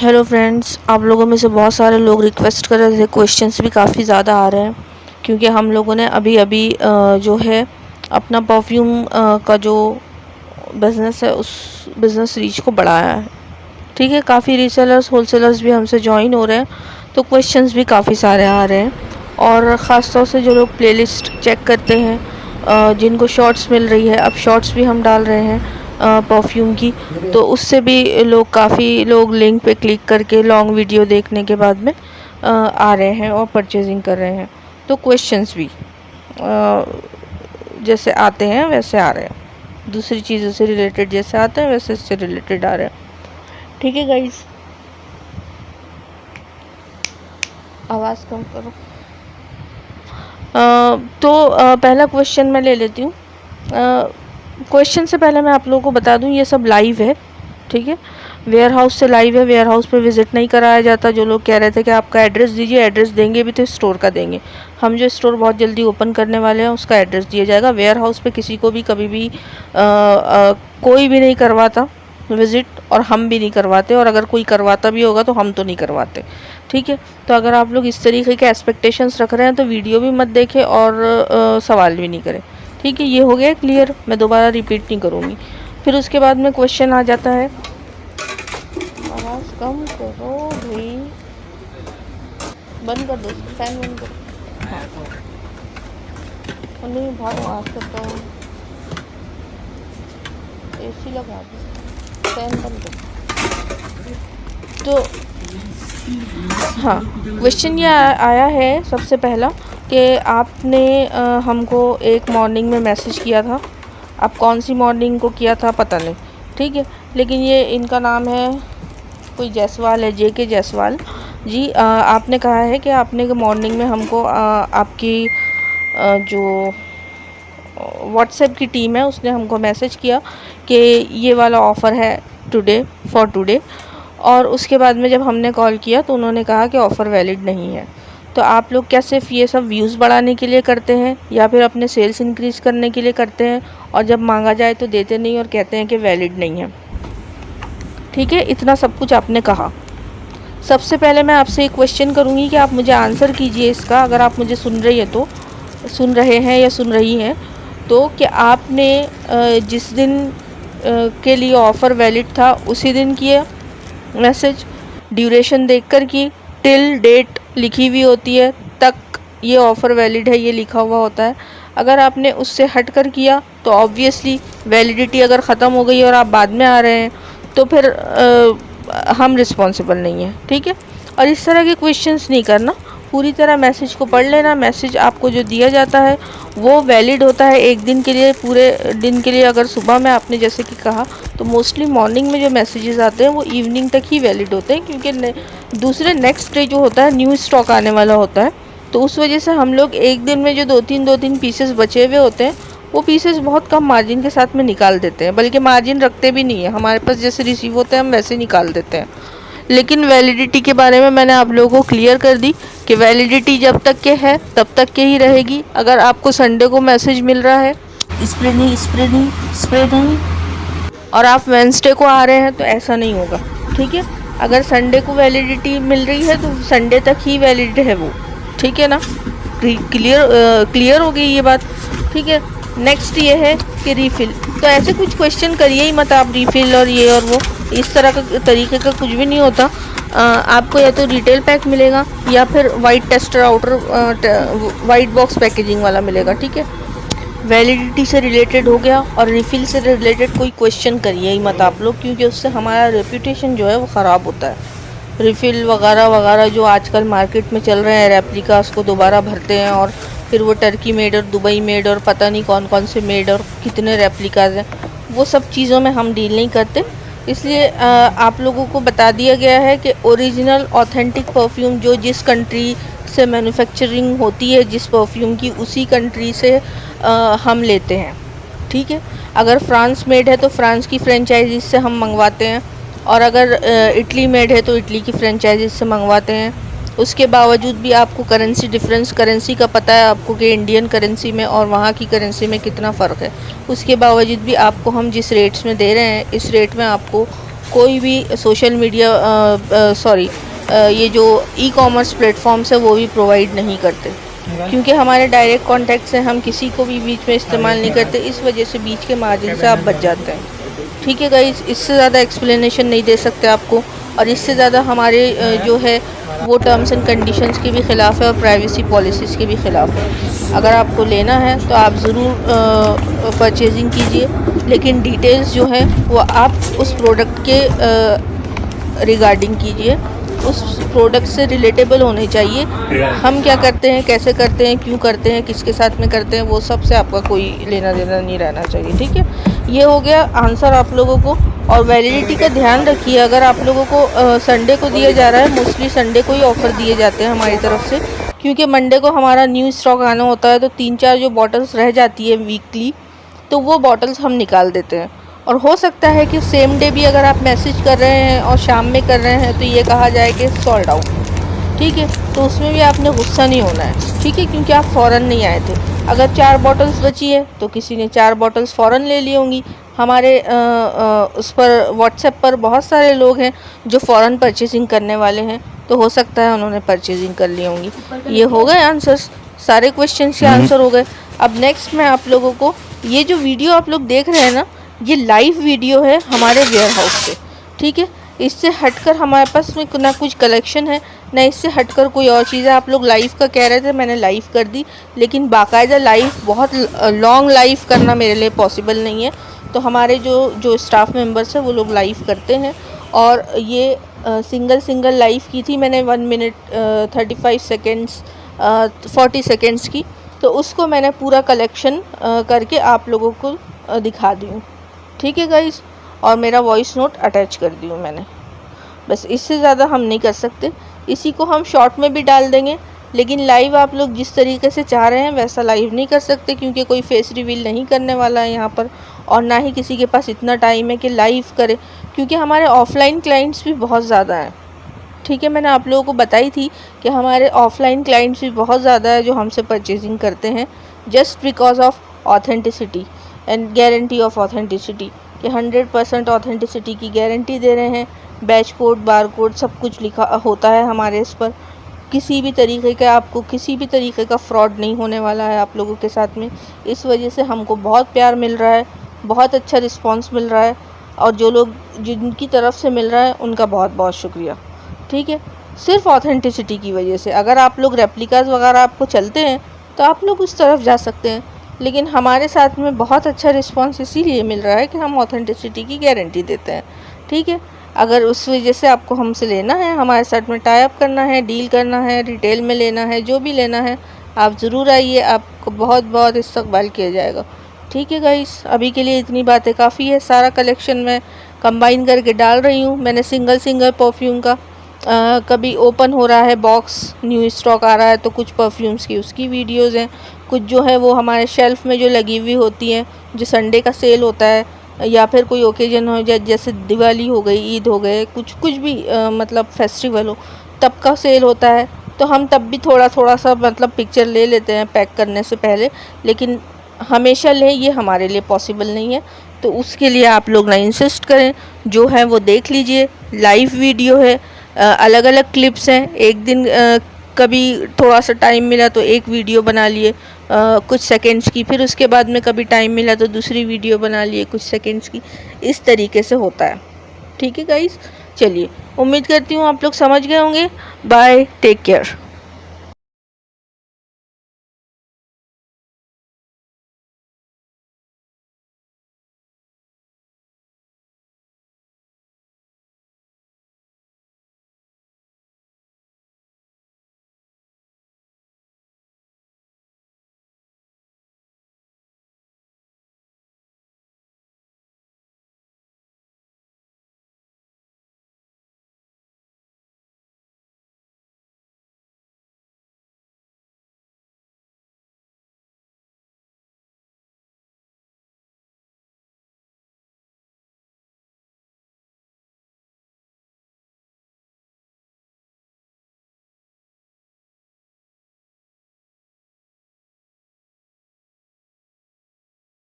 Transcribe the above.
Hello friends, आप लोगों में से बहुत सारे लोग रिक्वेस्ट कर रहे थे। क्वेश्चंस भी काफ़ी ज़्यादा आ रहे हैं क्योंकि हम लोगों ने अभी अभी जो है अपना परफ्यूम का जो बिज़नेस है उस बिज़नेस रीच को बढ़ाया है। ठीक है, काफ़ी रीसेलर्स होलसेलर्स भी हमसे ज्वाइन हो रहे हैं, तो क्वेश्चंस भी काफ़ी सारे आ रहे हैं। और ख़ास तौर से जो लोग प्लेलिस्ट चेक करते हैं, जिनको शॉर्ट्स मिल रही है, अब शॉर्ट्स भी हम डाल रहे हैं परफ्यूम की, तो उससे भी काफ़ी लोग लिंक पे क्लिक करके लॉन्ग वीडियो देखने के बाद में आ रहे हैं और परचेजिंग कर रहे हैं। तो क्वेश्चंस भी जैसे आते हैं वैसे आ रहे हैं, दूसरी चीज़ों से रिलेटेड जैसे आते हैं वैसे इससे रिलेटेड आ रहे हैं। ठीक है गाइस, आवाज़ कम करो। पहला क्वेश्चन मैं ले लेती हूँ। क्वेश्चन से पहले मैं आप लोगों को बता दूं, ये सब लाइव है। ठीक है, वेयर हाउस से लाइव है, वेयर हाउस पे विज़िट नहीं कराया जाता। जो लोग कह रहे थे कि आपका एड्रेस दीजिए, एड्रेस देंगे भी तो स्टोर का देंगे। हम जो स्टोर बहुत जल्दी ओपन करने वाले हैं उसका एड्रेस दिया जाएगा। वेयर हाउस पे किसी को भी कभी भी कोई भी नहीं करवाता विज़िट, और हम भी नहीं करवाते, और अगर कोई करवाता भी होगा तो हम तो नहीं करवाते। ठीक है, तो अगर आप लोग इस तरीके के एक्सपेक्टेशंस रख रहे हैं तो वीडियो भी मत देखें और सवाल भी नहीं करें। ठीक है, ये हो गया क्लियर, मैं दोबारा रिपीट नहीं करूँगी। फिर उसके बाद में क्वेश्चन आ जाता है, आवाज़ कम करो भाई, बंद कर दो, फैन बंद करो। हाँ, नहीं बहुत आवाज़ करता हूँ, AC लगा दो, फैन बंद करो। तो हाँ, क्वेश्चन ये आया है सबसे पहला कि आपने हमको एक मॉर्निंग में मैसेज किया था। आप कौन सी मॉर्निंग को किया था पता नहीं, ठीक है, लेकिन ये इनका नाम है कोई जायसवाल है, JK जायसवाल जी। आपने कहा है कि आपने मॉर्निंग में हमको आपकी जो व्हाट्सएप की टीम है उसने हमको मैसेज किया कि ये वाला ऑफ़र है टुडे फॉर टुडे, और उसके बाद में जब हमने कॉल किया तो उन्होंने कहा कि ऑफ़र वैलिड नहीं है। तो आप लोग क्या सिर्फ ये सब व्यूज़ बढ़ाने के लिए करते हैं या फिर अपने सेल्स इंक्रीज़ करने के लिए करते हैं, और जब मांगा जाए तो देते नहीं और कहते हैं कि वैलिड नहीं है? ठीक है, इतना सब कुछ आपने कहा। सबसे पहले मैं आपसे एक क्वेश्चन करूँगी कि आप मुझे आंसर कीजिए इसका, अगर आप मुझे सुन रही है तो, सुन रहे हैं या सुन रही हैं, तो कि आपने जिस दिन के लिए ऑफ़र वैलिड था उसी दिन किया मैसेज, ड्यूरेशन देखकर की, टिल डेट लिखी हुई होती है, तक ये ऑफ़र वैलिड है ये लिखा हुआ होता है। अगर आपने उससे हट कर किया तो ऑब्वियसली वैलिडिटी अगर ख़त्म हो गई और आप बाद में आ रहे हैं तो फिर हम रिस्पॉन्सिबल नहीं हैं। ठीक है, और इस तरह के क्वेश्चंस नहीं करना, पूरी तरह मैसेज को पढ़ लेना। मैसेज आपको जो दिया जाता है वो वैलिड होता है एक दिन के लिए, पूरे दिन के लिए। अगर सुबह में आपने जैसे कि कहा, तो मोस्टली मॉर्निंग में जो मैसेजेस आते हैं वो इवनिंग तक ही वैलिड होते हैं, क्योंकि दूसरे नेक्स्ट डे जो होता है न्यू स्टॉक आने वाला होता है, तो उस वजह से हम लोग एक दिन में जो दो तीन पीसेस बचे हुए होते हैं वो पीसेस बहुत कम मार्जिन के साथ में निकाल देते हैं, बल्कि मार्जिन रखते भी नहीं है। हमारे पास जैसे रिसीव होते हैं हम वैसे निकाल देते हैं। लेकिन वैलिडिटी के बारे में मैंने आप लोगों को क्लियर कर दी कि वैलिडिटी जब तक के है तब तक के ही रहेगी। अगर आपको संडे को मैसेज मिल रहा है स्प्रे नहीं और आप वेंसडे को आ रहे हैं तो ऐसा नहीं होगा। ठीक है, अगर संडे को वैलिडिटी मिल रही है तो संडे तक ही वैलिड है वो। ठीक है ना, क्लियर हो गई ये बात? ठीक है, नेक्स्ट ये है कि रीफ़िल, तो ऐसे कुछ क्वेश्चन करिए ही मत आप, रीफ़िल और ये और वो, इस तरह का तरीके का कुछ भी नहीं होता। आपको या तो रिटेल पैक मिलेगा या फिर white tester outer white box packaging वाला मिलेगा। ठीक है, वैलिडिटी से रिलेटेड हो गया, और रिफ़िल से रिलेटेड कोई क्वेश्चन करिए ही मत आप लोग, क्योंकि उससे हमारा रेपुटेशन जो है वो ख़राब होता है। रिफ़िल वगैरह वगैरह जो आजकल मार्केट में चल रहे हैं, रेप्लिकास को दोबारा भरते हैं और फिर वो टर्की मेड और दुबई मेड और पता नहीं कौन कौन से मेड और कितने रेप्लिकाज हैं, वो सब चीज़ों में हम डील नहीं करते। इसलिए आप लोगों को बता दिया गया है कि ओरिजिनल ऑथेंटिक परफ्यूम जो जिस कंट्री से मैन्युफैक्चरिंग होती है जिस परफ्यूम की, उसी कंट्री से हम लेते हैं। ठीक है, अगर फ्रांस मेड है तो फ्रांस की फ्रेंचाइजीज से हम मंगवाते हैं, और अगर इटली मेड है तो इटली की फ्रेंचाइजीज से मंगवाते हैं। उसके बावजूद भी आपको करेंसी डिफरेंस, करेंसी का पता है आपको कि इंडियन करेंसी में और वहाँ की करेंसी में कितना फ़र्क है। उसके बावजूद भी आपको हम जिस रेट्स में दे रहे हैं इस रेट में आपको कोई भी सोशल मीडिया ये जो ई कॉमर्स प्लेटफॉर्म्स है वो भी प्रोवाइड नहीं करते, क्योंकि हमारे डायरेक्ट कॉन्टैक्ट से हम किसी को भी बीच में इस्तेमाल नहीं करते, इस वजह से बीच के मार्जिन से आप बच जाते हैं। ठीक है गाइस, इससे ज़्यादा एक्सप्लेनेशन नहीं दे सकते आपको, और इससे ज़्यादा हमारे जो है वो टर्म्स एंड कंडीशंस के भी ख़िलाफ़ है और प्राइवेसी पॉलिसीज़ के भी ख़िलाफ़ है। अगर आपको लेना है तो आप ज़रूर परचेजिंग कीजिए, लेकिन डिटेल्स जो है वो आप उस प्रोडक्ट के रिगार्डिंग कीजिए, उस प्रोडक्ट से रिलेटेबल होने चाहिए। हम क्या करते हैं, कैसे करते हैं, क्यों करते हैं, किसके साथ में करते हैं, वो सब से आपका कोई लेना देना नहीं रहना चाहिए। ठीक है, ये हो गया आंसर आप लोगों को। और वैलिडिटी का ध्यान रखिए, अगर आप लोगों को संडे को दिया जा रहा है, मोस्टली संडे को ही ऑफ़र दिए जाते हैं हमारी तरफ से, क्योंकि मंडे को हमारा न्यू स्टॉक आना होता है, तो 3-4 जो बॉटल्स रह जाती है वीकली, तो वो बॉटल्स हम निकाल देते हैं। और हो सकता है कि सेम डे भी अगर आप मैसेज कर रहे हैं और शाम में कर रहे हैं तो ये कहा जाए कि सोल्ड आउट। ठीक है, तो उसमें भी आपने गुस्सा नहीं होना है। ठीक है, क्योंकि आप फ़ौरन नहीं आए थे। अगर 4 बॉटल्स बची है तो किसी ने 4 बॉटल्स फ़ौरन ले ली होंगी। हमारे उस पर व्हाट्सएप पर बहुत सारे लोग हैं जो फ़ौरन परचेजिंग करने वाले हैं, तो हो सकता है उन्होंने परचेजिंग कर ली होंगी। ये हो गए आंसर्स, सारे क्वेश्चन के आंसर हो गए। अब नेक्स्ट मैं आप लोगों को, ये जो वीडियो आप लोग देख रहे हैं ना, ये लाइव वीडियो है हमारे वेयर हाउस से। ठीक है, इससे हटकर हमारे पास में ना कुछ कलेक्शन है, ना इससे हटकर कोई और चीज़ है। आप लोग लाइव का कह रहे थे, मैंने लाइव कर दी, लेकिन बाकायदा लाइव, बहुत लॉन्ग लाइव करना मेरे लिए पॉसिबल नहीं है। तो हमारे जो स्टाफ मेंबर्स हैं वो लोग लाइव करते हैं, और ये सिंगल लाइव की थी मैंने 1 मिनट 35 सेकेंड्स 40 सेकेंड्स की, तो उसको मैंने पूरा कलेक्शन करके आप लोगों को दिखा दी हूँ। ठीक है गाइस, और मेरा वॉइस नोट अटैच कर दी हूँ मैंने। बस इससे ज़्यादा हम नहीं कर सकते। इसी को हम शॉर्ट में भी डाल देंगे, लेकिन लाइव आप लोग जिस तरीके से चाह रहे हैं वैसा लाइव नहीं कर सकते, क्योंकि कोई फेस रिवील नहीं करने वाला है यहाँ पर, और ना ही किसी के पास इतना टाइम है कि लाइव करे, क्योंकि हमारे ऑफ़लाइन क्लाइंट्स भी बहुत ज़्यादा हैं। ठीक है, मैंने आप लोगों को बताई थी कि हमारे ऑफ़लाइन क्लाइंट्स भी बहुत ज़्यादा है जो हमसे परचेजिंग करते हैं, just because of authenticity and guarantee of authenticity, कि 100% ऑथेंटिसिटी की गारंटी दे रहे हैं। बैच कोड, बार कोड सब कुछ लिखा होता है हमारे इस पर। किसी भी तरीके का, आपको किसी भी तरीके का फ्रॉड नहीं होने वाला है आप लोगों के साथ में। इस वजह से हमको बहुत प्यार मिल रहा है, बहुत अच्छा रिस्पांस मिल रहा है, और जो लोग जिनकी तरफ से मिल रहा है उनका बहुत बहुत शुक्रिया। ठीक है, सिर्फ ऑथेंटिसिटी की वजह से। अगर आप लोग रेप्लिकास वगैरह आपको चलते हैं तो आप लोग उस तरफ जा सकते हैं, लेकिन हमारे साथ में बहुत अच्छा रिस्पांस इसीलिए मिल रहा है कि हम ऑथेंटिसिटी की गारंटी देते हैं। ठीक है, अगर उस वजह से आपको हमसे लेना है, हमारे साथ में टाई अप करना है, डील करना है, रिटेल में लेना है, जो भी लेना है, आप ज़रूर आइए, आपको बहुत बहुत इस्तकबाल किया जाएगा। ठीक है गाइस, अभी के लिए इतनी बातें काफ़ी है। सारा कलेक्शन मैं कंबाइन करके डाल रही हूँ। मैंने सिंगल परफ्यूम का कभी ओपन हो रहा है बॉक्स, न्यू स्टॉक आ रहा है, तो कुछ परफ्यूम्स की उसकी वीडियोज़ हैं, कुछ जो है वो हमारे शेल्फ़ में जो लगी हुई होती हैं, जो संडे का सेल होता है, या फिर कोई ओकेजन हो जाए, जैसे दिवाली हो गई, ईद हो गए, कुछ भी मतलब फेस्टिवल हो, तब का सेल होता है, तो हम तब भी थोड़ा सा मतलब पिक्चर ले लेते हैं पैक करने से पहले, लेकिन हमेशा लें ये हमारे लिए पॉसिबल नहीं है। तो उसके लिए आप लोग ना इंसिस्ट करें, जो है वो देख लीजिए। लाइव वीडियो है, अलग अलग क्लिप्स हैं। एक दिन कभी थोड़ा सा टाइम मिला तो एक वीडियो बना लिए कुछ सेकंड्स की, फिर उसके बाद में कभी टाइम मिला तो दूसरी वीडियो बना लिए कुछ सेकंड्स की। इस तरीके से होता है। ठीक है गाइस, चलिए, उम्मीद करती हूँ आप लोग समझ गए होंगे। Bye, take care.